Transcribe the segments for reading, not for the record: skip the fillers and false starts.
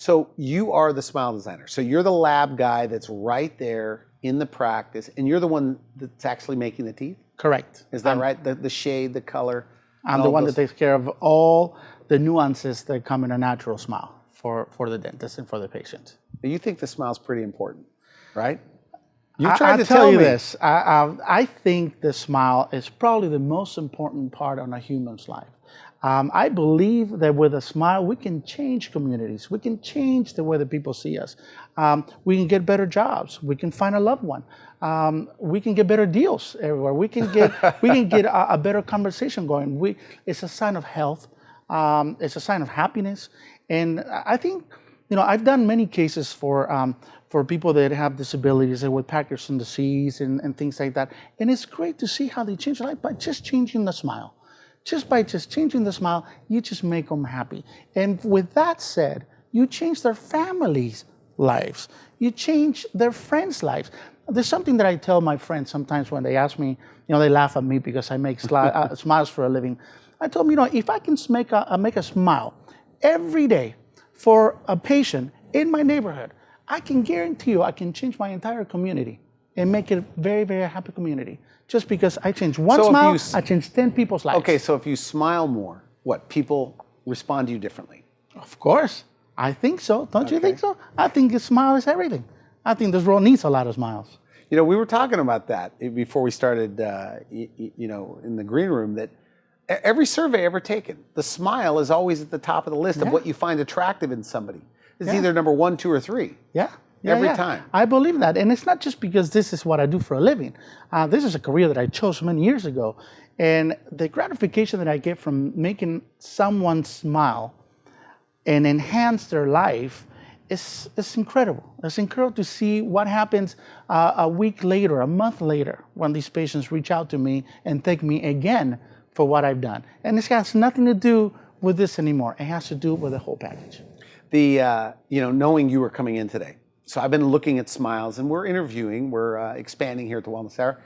So you are the smile designer. So you're the lab guy that's right there in the practice, and you're the one that's actually making the teeth? Correct. Is that right? The shade, the color? I'm the one that takes care of all the nuances that come in a natural smile for the dentist and for the patient. You think the smile's pretty important, right? I'll tell you this. I think the smile is probably the most important part on a human's life. I believe that with a smile, we can change communities. We can change the way that people see us. We can get better jobs. We can find a loved one. We can get better deals everywhere. We can get a better conversation going. It's a sign of health. It's a sign of happiness. And I think, I've done many cases for people that have disabilities and with Parkinson's disease and things like that. And it's great to see how they change their life by just changing the smile. Just by changing the smile, you just make them happy. And with that said, you change their families' lives. You change their friends' lives. There's something that I tell my friends sometimes when they ask me, they laugh at me because I make smiles for a living. I tell them, if I can make a smile every day for a patient in my neighborhood, I can guarantee you I can change my entire community and make it a very, very happy community. Just because I change one smile, I change 10 people's lives. Okay, so if you smile more, people respond to you differently? Of course. I think so. Don't you think so? I think a smile is everything. I think this world needs a lot of smiles. We were talking about that before we started, in the green room, that every survey ever taken, the smile is always at the top of the list of what you find attractive in somebody. It's either number 1, 2, or 3. Yeah. Every time. I believe that. And it's not just because this is what I do for a living. This is a career that I chose many years ago. And the gratification that I get from making someone smile and enhance their life is incredible. It's incredible to see what happens a week later, a month later, when these patients reach out to me and thank me again for what I've done. And this has nothing to do with this anymore. It has to do with the whole package. Knowing you were coming in today. So I've been looking at smiles, and we're interviewing, we're expanding here at the Wellness Hour.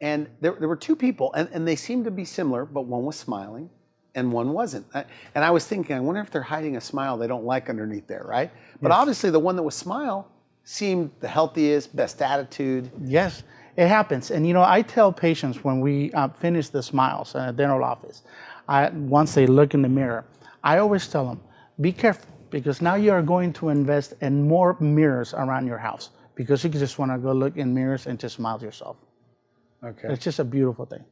And there were 2 people, and they seemed to be similar, but one was smiling and one wasn't. And I was thinking, I wonder if they're hiding a smile they don't like underneath there, right? But obviously the one that was smile seemed the healthiest, best attitude. Yes, it happens. And I tell patients when we finish the smiles in a dental office, once they look in the mirror, I always tell them, be careful, because now you are going to invest in more mirrors around your house, because you just want to go look in mirrors and just smile to yourself. Okay. It's just a beautiful thing.